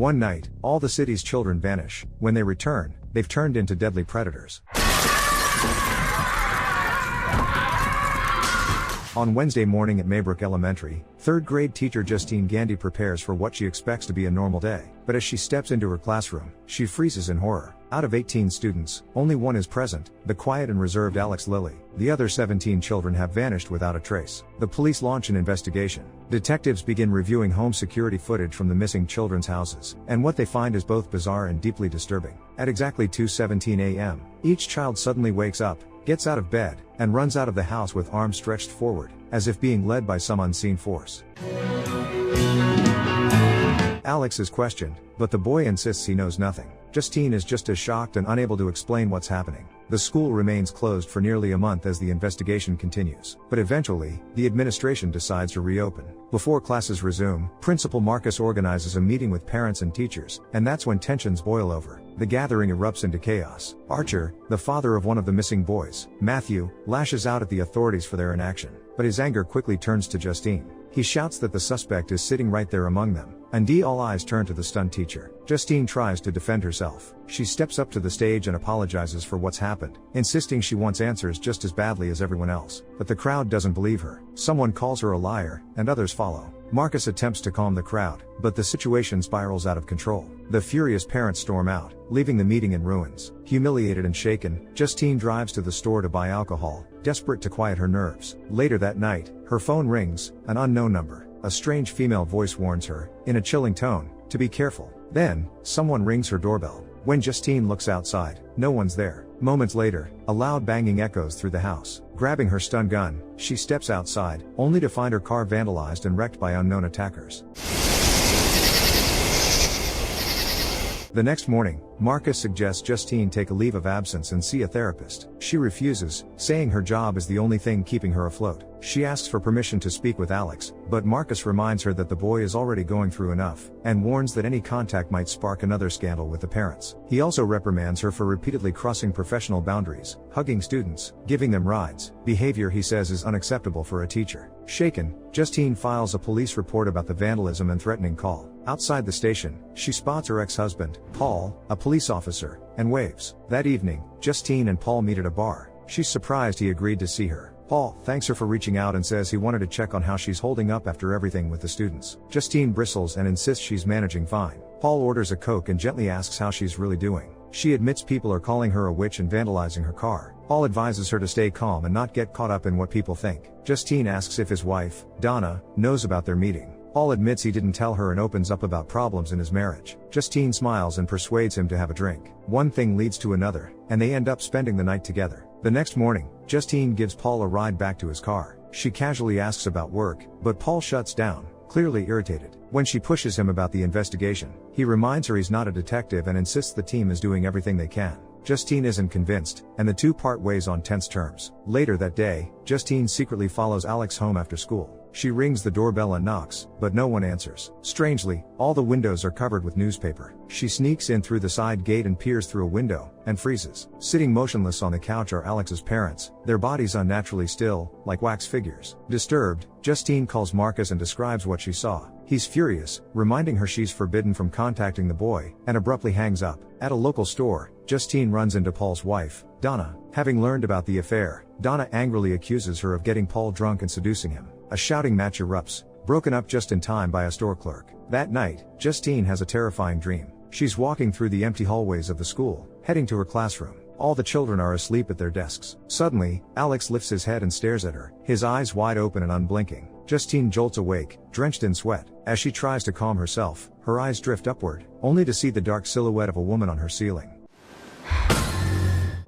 One night, all the city's children vanish. When they return, they've turned into deadly predators. On Wednesday morning at Maybrook Elementary, 3rd grade teacher Justine Gandy prepares for what she expects to be a normal day. But as she steps into her classroom, she freezes in horror. Out of 18 students, only one is present, the quiet and reserved Alex Lilly. The other 17 children have vanished without a trace. The police launch an investigation. Detectives begin reviewing home security footage from the missing children's houses, and what they find is both bizarre and deeply disturbing. At exactly 2:17 a.m., each child suddenly wakes up, gets out of bed, and runs out of the house with arms stretched forward, as if being led by some unseen force. Alex is questioned, but the boy insists he knows nothing. Justine is just as shocked and unable to explain what's happening. The school remains closed for nearly a month as the investigation continues. But eventually, the administration decides to reopen. Before classes resume, Principal Marcus organizes a meeting with parents and teachers, and that's when tensions boil over. The gathering erupts into chaos. Archer, the father of one of the missing boys, Matthew, lashes out at the authorities for their inaction. But his anger quickly turns to Justine. He shouts that the suspect is sitting right there among them. And all eyes turn to the stunned teacher. Justine tries to defend herself. She steps up to the stage and apologizes for what's happened, insisting she wants answers just as badly as everyone else. But the crowd doesn't believe her. Someone calls her a liar, and others follow. Marcus attempts to calm the crowd, but the situation spirals out of control. The furious parents storm out, leaving the meeting in ruins. Humiliated and shaken, Justine drives to the store to buy alcohol, desperate to quiet her nerves. Later that night, her phone rings, an unknown number. A strange female voice warns her, in a chilling tone, to be careful. Then, someone rings her doorbell. When Justine looks outside, no one's there. Moments later, a loud banging echoes through the house. Grabbing her stun gun, she steps outside, only to find her car vandalized and wrecked by unknown attackers. The next morning, Marcus suggests Justine take a leave of absence and see a therapist. She refuses, saying her job is the only thing keeping her afloat. She asks for permission to speak with Alex, but Marcus reminds her that the boy is already going through enough, and warns that any contact might spark another scandal with the parents. He also reprimands her for repeatedly crossing professional boundaries, hugging students, giving them rides, behavior he says is unacceptable for a teacher. Shaken, Justine files a police report about the vandalism and threatening call. Outside the station, she spots her ex-husband, Paul, a police officer, and waves. That evening, Justine and Paul meet at a bar. She's surprised he agreed to see her. Paul thanks her for reaching out and says he wanted to check on how she's holding up after everything with the students. Justine bristles and insists she's managing fine. Paul orders a Coke and gently asks how she's really doing. She admits people are calling her a witch and vandalizing her car. Paul advises her to stay calm and not get caught up in what people think. Justine asks if his wife, Donna, knows about their meeting. Paul admits he didn't tell her and opens up about problems in his marriage. Justine smiles and persuades him to have a drink. One thing leads to another, and they end up spending the night together. The next morning, Justine gives Paul a ride back to his car. She casually asks about work, but Paul shuts down, clearly irritated. When she pushes him about the investigation, he reminds her he's not a detective and insists the team is doing everything they can. Justine isn't convinced, and the two part ways on tense terms. Later that day, Justine secretly follows Alex home after school. She rings the doorbell and knocks, but no one answers. Strangely, all the windows are covered with newspaper. She sneaks in through the side gate and peers through a window, and freezes. Sitting motionless on the couch are Alex's parents, their bodies unnaturally still, like wax figures. Disturbed, Justine calls Marcus and describes what she saw. He's furious, reminding her she's forbidden from contacting the boy, and abruptly hangs up. At a local store, Justine runs into Paul's wife, Donna. Having learned about the affair, Donna angrily accuses her of getting Paul drunk and seducing him. A shouting match erupts, broken up just in time by a store clerk. That night, Justine has a terrifying dream. She's walking through the empty hallways of the school, heading to her classroom. All the children are asleep at their desks. Suddenly, Alex lifts his head and stares at her, his eyes wide open and unblinking. Justine jolts awake, drenched in sweat. As she tries to calm herself, her eyes drift upward, only to see the dark silhouette of a woman on her ceiling.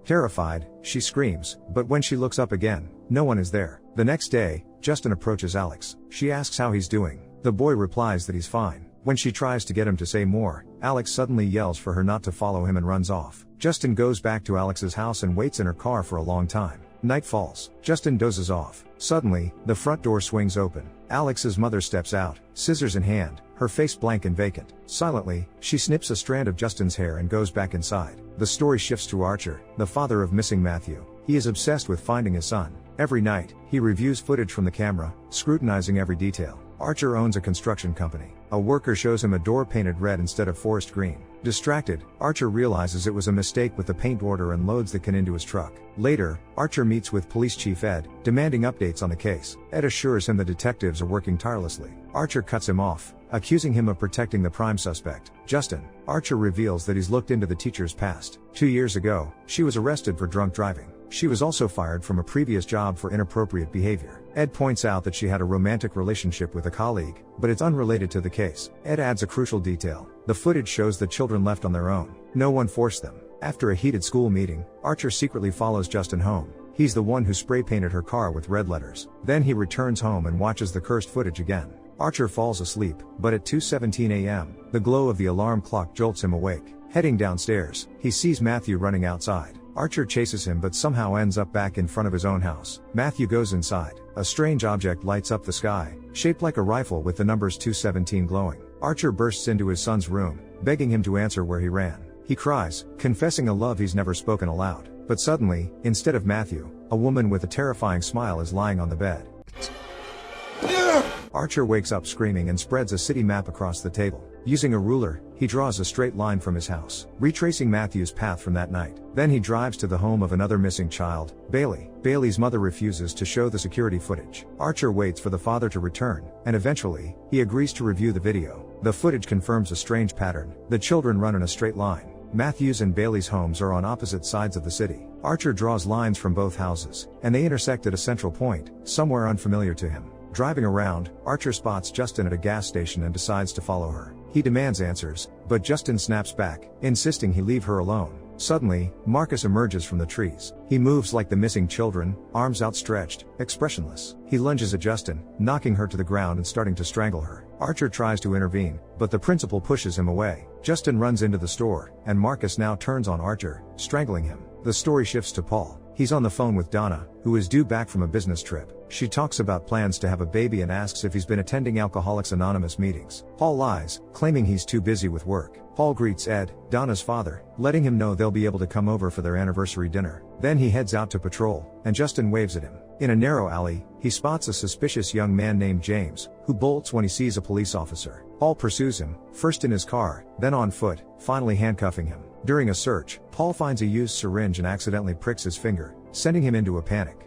Terrified, she screams, but when she looks up again, no one is there. The next day, Justin approaches Alex. She asks how he's doing. The boy replies that he's fine. When she tries to get him to say more, Alex suddenly yells for her not to follow him and runs off. Justin goes back to Alex's house and waits in her car for a long time. Night falls. Justin dozes off. Suddenly, the front door swings open. Alex's mother steps out, scissors in hand, her face blank and vacant. Silently, she snips a strand of Justin's hair and goes back inside. The story shifts to Archer, the father of missing Matthew. He is obsessed with finding his son. Every night, he reviews footage from the camera, scrutinizing every detail. Archer owns a construction company. A worker shows him a door painted red instead of forest green. Distracted, Archer realizes it was a mistake with the paint order and loads the can into his truck. Later, Archer meets with Police Chief Ed, demanding updates on the case. Ed assures him the detectives are working tirelessly. Archer cuts him off, accusing him of protecting the prime suspect, Justin. Archer reveals that he's looked into the teacher's past. 2 years ago, she was arrested for drunk driving. She was also fired from a previous job for inappropriate behavior. Ed points out that she had a romantic relationship with a colleague, but it's unrelated to the case. Ed adds a crucial detail. The footage shows the children left on their own. No one forced them. After a heated school meeting, Archer secretly follows Justin home. He's the one who spray painted her car with red letters. Then he returns home and watches the cursed footage again. Archer falls asleep, but at 2:17 a.m., the glow of the alarm clock jolts him awake. Heading downstairs, he sees Matthew running outside. Archer chases him but somehow ends up back in front of his own house. Matthew goes inside. A strange object lights up the sky, shaped like a rifle with the numbers 217 glowing. Archer bursts into his son's room, begging him to answer where he ran. He cries, confessing a love he's never spoken aloud. But suddenly, instead of Matthew, a woman with a terrifying smile is lying on the bed. Archer wakes up screaming and spreads a city map across the table. Using a ruler, he draws a straight line from his house, retracing Matthew's path from that night. Then he drives to the home of another missing child, Bailey. Bailey's mother refuses to show the security footage. Archer waits for the father to return, and eventually, he agrees to review the video. The footage confirms a strange pattern. The children run in a straight line. Matthew's and Bailey's homes are on opposite sides of the city. Archer draws lines from both houses, and they intersect at a central point, somewhere unfamiliar to him. Driving around, Archer spots Justin at a gas station and decides to follow her. He demands answers, but Justin snaps back, insisting he leave her alone. Suddenly, Marcus emerges from the trees. He moves like the missing children, arms outstretched, expressionless. He lunges at Justin, knocking her to the ground and starting to strangle her. Archer tries to intervene, but the principal pushes him away. Justin runs into the store, and Marcus now turns on Archer, strangling him. The story shifts to Paul. He's on the phone with Donna, who is due back from a business trip. She talks about plans to have a baby and asks if he's been attending Alcoholics Anonymous meetings. Paul lies, claiming he's too busy with work. Paul greets Ed, Donna's father, letting him know they'll be able to come over for their anniversary dinner. Then he heads out to patrol, and Justin waves at him. In a narrow alley, he spots a suspicious young man named James, who bolts when he sees a police officer. Paul pursues him, first in his car, then on foot, finally handcuffing him. During a search, Paul finds a used syringe and accidentally pricks his finger, sending him into a panic.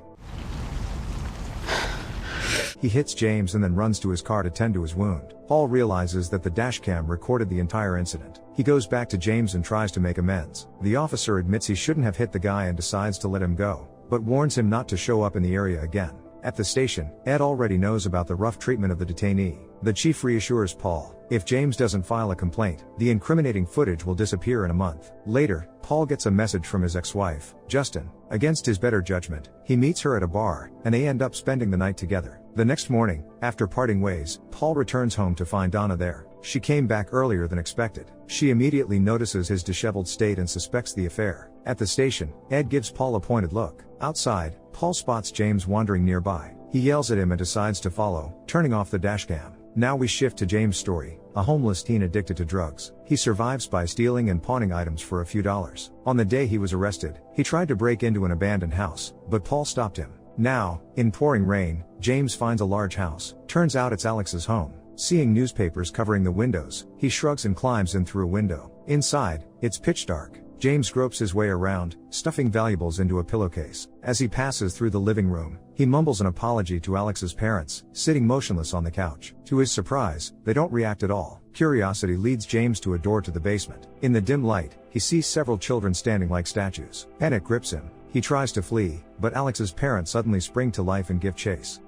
He hits James and then runs to his car to tend to his wound. Paul realizes that the dashcam recorded the entire incident. He goes back to James and tries to make amends. The officer admits he shouldn't have hit the guy and decides to let him go, but warns him not to show up in the area again. At the station, Ed already knows about the rough treatment of the detainee. The chief reassures Paul, if James doesn't file a complaint, the incriminating footage will disappear in a month. Later, Paul gets a message from his ex-wife, Justin. Against his better judgment, he meets her at a bar, and they end up spending the night together. The next morning, after parting ways, Paul returns home to find Donna there. She came back earlier than expected. She immediately notices his disheveled state and suspects the affair. At the station, Ed gives Paul a pointed look. Outside, Paul spots James wandering nearby. He yells at him and decides to follow, turning off the dashcam. Now we shift to James' story, a homeless teen addicted to drugs. He survives by stealing and pawning items for a few dollars. On the day he was arrested, he tried to break into an abandoned house, but Paul stopped him. Now, in pouring rain, James finds a large house. Turns out it's Alex's home. Seeing newspapers covering the windows, he shrugs and climbs in through a window. Inside, it's pitch dark. James gropes his way around, stuffing valuables into a pillowcase. As he passes through the living room, he mumbles an apology to Alex's parents, sitting motionless on the couch. To his surprise, they don't react at all. Curiosity leads James to a door to the basement. In the dim light, he sees several children standing like statues. Panic grips him. He tries to flee, but Alex's parents suddenly spring to life and give chase.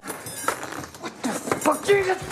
What the fuck, Jesus?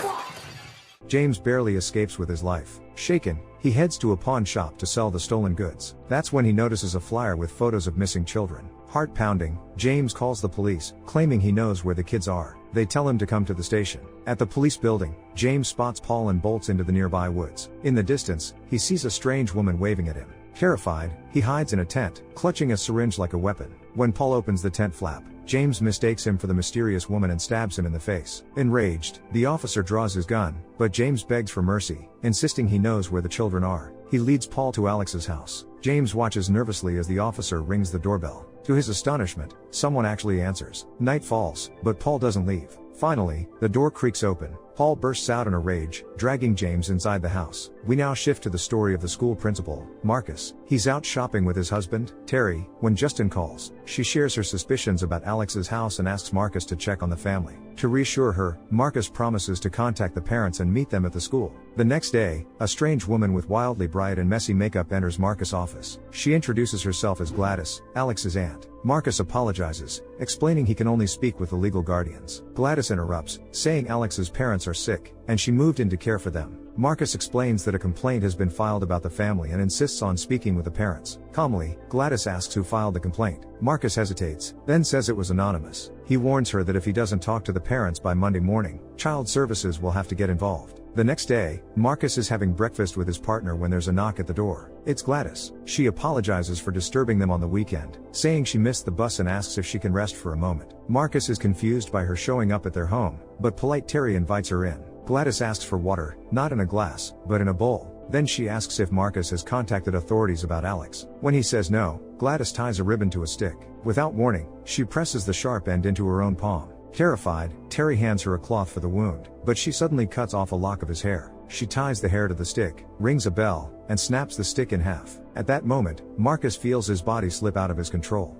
James barely escapes with his life. Shaken, he heads to a pawn shop to sell the stolen goods. That's when he notices a flyer with photos of missing children. Heart pounding, James calls the police, claiming he knows where the kids are. They tell him to come to the station. At the police building, James spots Paul and bolts into the nearby woods. In the distance, he sees a strange woman waving at him. Terrified, he hides in a tent, clutching a syringe like a weapon. When Paul opens the tent flap, James mistakes him for the mysterious woman and stabs him in the face. Enraged, the officer draws his gun, but James begs for mercy, insisting he knows where the children are. He leads Paul to Alex's house. James watches nervously as the officer rings the doorbell. To his astonishment, someone actually answers. Night falls, but Paul doesn't leave. Finally, the door creaks open. Paul bursts out in a rage, dragging James inside the house. We now shift to the story of the school principal, Marcus. He's out shopping with his husband, Terry, when Justin calls. She shares her suspicions about Alex's house and asks Marcus to check on the family. To reassure her, Marcus promises to contact the parents and meet them at the school. The next day, a strange woman with wildly bright and messy makeup enters Marcus' office. She introduces herself as Gladys, Alex's aunt. Marcus apologizes, explaining he can only speak with the legal guardians. Gladys interrupts, saying Alex's parents are sick, and she moved in to care for them. Marcus explains that a complaint has been filed about the family and insists on speaking with the parents. Calmly, Gladys asks who filed the complaint. Marcus hesitates, then says it was anonymous. He warns her that if he doesn't talk to the parents by Monday morning, child services will have to get involved. The next day, Marcus is having breakfast with his partner when there's a knock at the door. It's Gladys. She apologizes for disturbing them on the weekend, saying she missed the bus and asks if she can rest for a moment. Marcus is confused by her showing up at their home, but polite Terry invites her in. Gladys asks for water, not in a glass, but in a bowl. Then she asks if Marcus has contacted authorities about Alex. When he says no, Gladys ties a ribbon to a stick. Without warning, she presses the sharp end into her own palm. Terrified, Terry hands her a cloth for the wound, but she suddenly cuts off a lock of his hair. She ties the hair to the stick, rings a bell, and snaps the stick in half. At that moment, Marcus feels his body slip out of his control.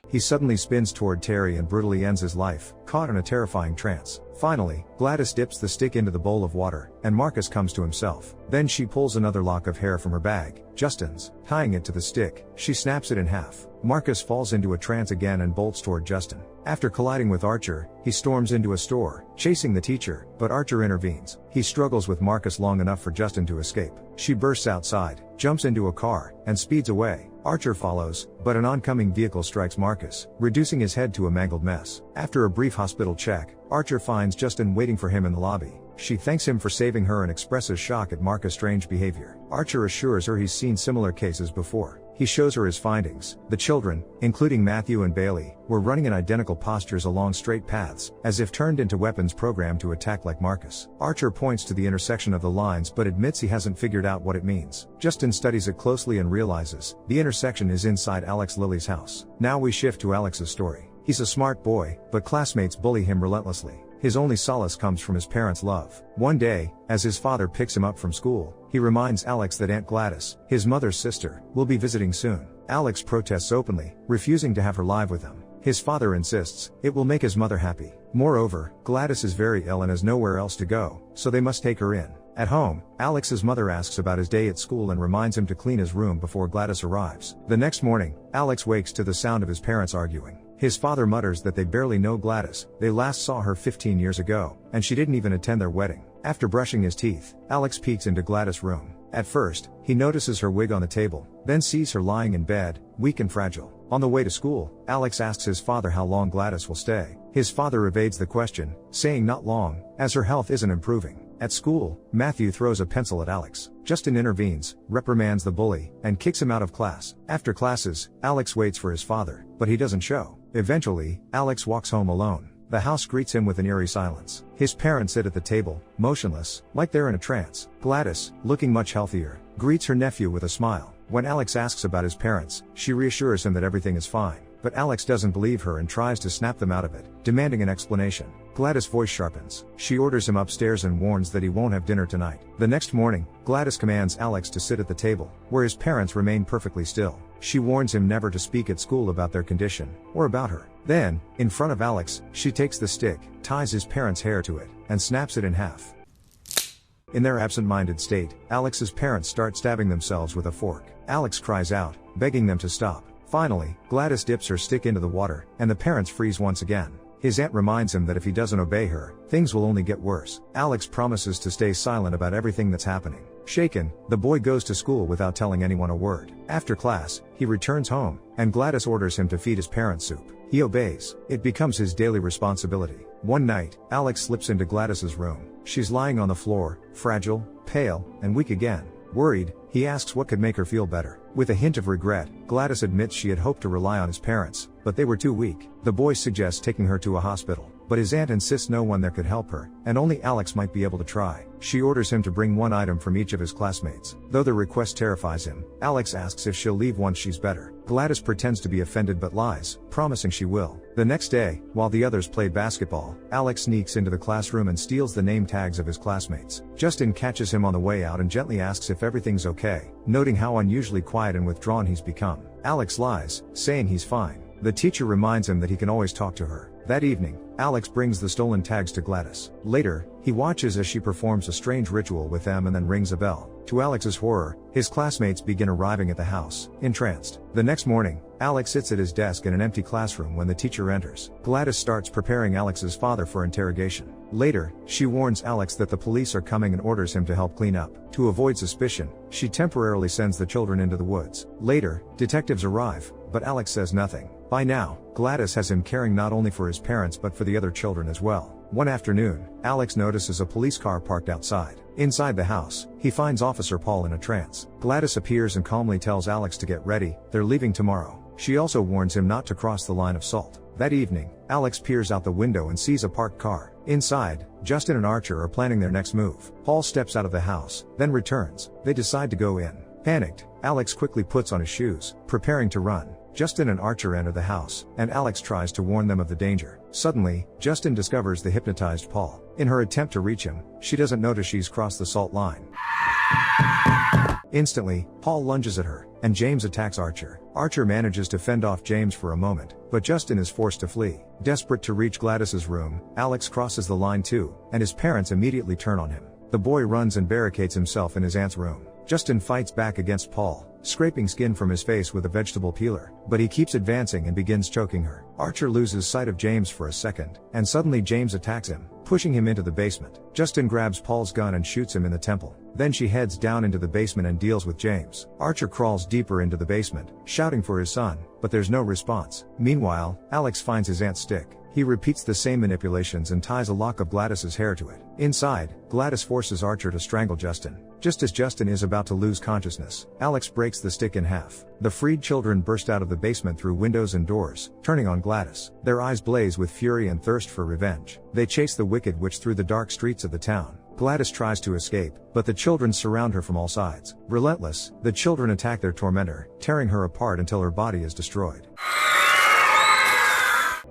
He suddenly spins toward Terry and brutally ends his life, caught in a terrifying trance. Finally, Gladys dips the stick into the bowl of water, and Marcus comes to himself. Then she pulls another lock of hair from her bag, Justin's. Tying it to the stick, she snaps it in half. Marcus falls into a trance again and bolts toward Justin. After colliding with Archer, he storms into a store, chasing the teacher, but Archer intervenes. He struggles with Marcus long enough for Justin to escape. She bursts outside, jumps into a car, and speeds away. Archer follows, but an oncoming vehicle strikes Marcus, reducing his head to a mangled mess. After a brief hospital check, Archer finds Justin waiting for him in the lobby. She thanks him for saving her and expresses shock at Marcus' strange behavior. Archer assures her he's seen similar cases before. He shows her his findings. The children, including Matthew and Bailey, were running in identical postures along straight paths, as if turned into weapons programmed to attack like Marcus. Archer points to the intersection of the lines but admits he hasn't figured out what it means. Justin studies it closely and realizes the intersection is inside Alex Lily's house. Now we shift to Alex's story. He's a smart boy, but classmates bully him relentlessly. His only solace comes from his parents' love. One day, as his father picks him up from school, he reminds Alex that Aunt Gladys, his mother's sister, will be visiting soon. Alex protests openly, refusing to have her live with him. His father insists, it will make his mother happy. Moreover, Gladys is very ill and has nowhere else to go, so they must take her in. At home, Alex's mother asks about his day at school and reminds him to clean his room before Gladys arrives. The next morning, Alex wakes to the sound of his parents arguing. His father mutters that they barely know Gladys, they last saw her 15 years ago, and she didn't even attend their wedding. After brushing his teeth, Alex peeks into Gladys' room. At first, he notices her wig on the table, then sees her lying in bed, weak and fragile. On the way to school, Alex asks his father how long Gladys will stay. His father evades the question, saying not long, as her health isn't improving. At school, Matthew throws a pencil at Alex. Justin intervenes, reprimands the bully, and kicks him out of class. After classes, Alex waits for his father, but he doesn't show. Eventually, Alex walks home alone. The house greets him with an eerie silence. His parents sit at the table, motionless, like they're in a trance. Gladys, looking much healthier, greets her nephew with a smile. When Alex asks about his parents, she reassures him that everything is fine. But Alex doesn't believe her and tries to snap them out of it, demanding an explanation. Gladys' voice sharpens. She orders him upstairs and warns that he won't have dinner tonight. The next morning, Gladys commands Alex to sit at the table, where his parents remain perfectly still. She warns him never to speak at school about their condition, or about her. Then, in front of Alex, she takes the stick, ties his parents' hair to it, and snaps it in half. In their absent-minded state, Alex's parents start stabbing themselves with a fork. Alex cries out, begging them to stop. Finally, Gladys dips her stick into the water, and the parents freeze once again. His aunt reminds him that if he doesn't obey her, things will only get worse. Alex promises to stay silent about everything that's happening. Shaken, the boy goes to school without telling anyone a word. After class, he returns home, and Gladys orders him to feed his parents soup. He obeys. It becomes his daily responsibility. One night, Alex slips into Gladys's room. She's lying on the floor, fragile, pale, and weak again. Worried, he asks what could make her feel better. With a hint of regret, Gladys admits she had hoped to rely on his parents, but they were too weak. The boy suggests taking her to a hospital. but his aunt insists no one there could help her, and only Alex might be able to try. She orders him to bring one item from each of his classmates. Though the request terrifies him, Alex asks if she'll leave once she's better. Gladys pretends to be offended but lies, promising she will. The next day, while the others play basketball, Alex sneaks into the classroom and steals the name tags of his classmates. Justin catches him on the way out and gently asks if everything's okay, noting how unusually quiet and withdrawn he's become. Alex lies, saying he's fine. The teacher reminds him that he can always talk to her. That evening, Alex brings the stolen tags to Gladys. Later, he watches as she performs a strange ritual with them and then rings a bell. To Alex's horror, his classmates begin arriving at the house, entranced. The next morning, Alex sits at his desk in an empty classroom when the teacher enters. Gladys starts preparing Alex's father for interrogation. Later, she warns Alex that the police are coming and orders him to help clean up. To avoid suspicion, she temporarily sends the children into the woods. Later, detectives arrive, but Alex says nothing. By now, Gladys has him caring not only for his parents but for the other children as well. One afternoon, Alex notices a police car parked outside. Inside the house, he finds Officer Paul in a trance. Gladys appears and calmly tells Alex to get ready, they're leaving tomorrow. She also warns him not to cross the line of salt. That evening, Alex peers out the window and sees a parked car. Inside, Justin and Archer are planning their next move. Paul steps out of the house, then returns. They decide to go in. Panicked, Alex quickly puts on his shoes, preparing to run. Justin and Archer enter the house, and Alex tries to warn them of the danger. Suddenly, Justin discovers the hypnotized Paul. In her attempt to reach him, she doesn't notice she's crossed the salt line. Instantly, Paul lunges at her, and James attacks Archer. Archer manages to fend off James for a moment, but Justin is forced to flee. Desperate to reach Gladys's room, Alex crosses the line too, and his parents immediately turn on him. The boy runs and barricades himself in his aunt's room. Justin fights back against Paul, scraping skin from his face with a vegetable peeler, but he keeps advancing and begins choking her. Archer loses sight of James for a second, and suddenly James attacks him, pushing him into the basement. Justin grabs Paul's gun and shoots him in the temple. Then she heads down into the basement and deals with James. Archer crawls deeper into the basement, shouting for his son, but there's no response. Meanwhile, Alex finds his aunt's stick. He repeats the same manipulations and ties a lock of Gladys's hair to it. Inside, Gladys forces Archer to strangle Justin. Just as Justin is about to lose consciousness, Alex breaks the stick in half. The freed children burst out of the basement through windows and doors, turning on Gladys. Their eyes blaze with fury and thirst for revenge. They chase the wicked witch through the dark streets of the town. Gladys tries to escape, but the children surround her from all sides. Relentless, the children attack their tormentor, tearing her apart until her body is destroyed.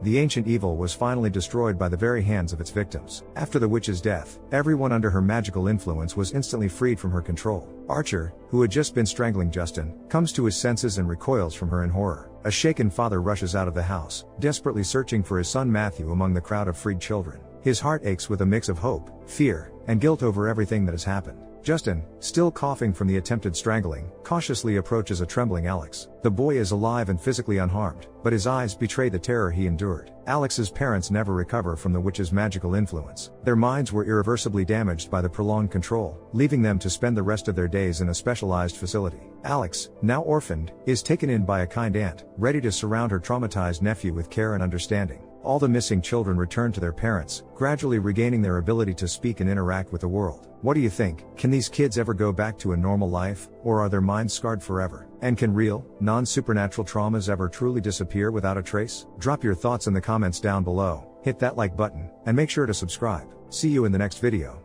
The ancient evil was finally destroyed by the very hands of its victims. After the witch's death, everyone under her magical influence was instantly freed from her control. Archer, who had just been strangling Justin, comes to his senses and recoils from her in horror. A shaken father rushes out of the house, desperately searching for his son Matthew among the crowd of freed children. His heart aches with a mix of hope, fear, and guilt over everything that has happened. Justin, still coughing from the attempted strangling, cautiously approaches a trembling Alex. The boy is alive and physically unharmed, but his eyes betray the terror he endured. Alex's parents never recover from the witch's magical influence. Their minds were irreversibly damaged by the prolonged control, leaving them to spend the rest of their days in a specialized facility. Alex, now orphaned, is taken in by a kind aunt, ready to surround her traumatized nephew with care and understanding. All the missing children return to their parents, gradually regaining their ability to speak and interact with the world. What do you think? Can these kids ever go back to a normal life, or are their minds scarred forever? And can real, non-supernatural traumas ever truly disappear without a trace? Drop your thoughts in the comments down below, hit that like button, and make sure to subscribe. See you in the next video.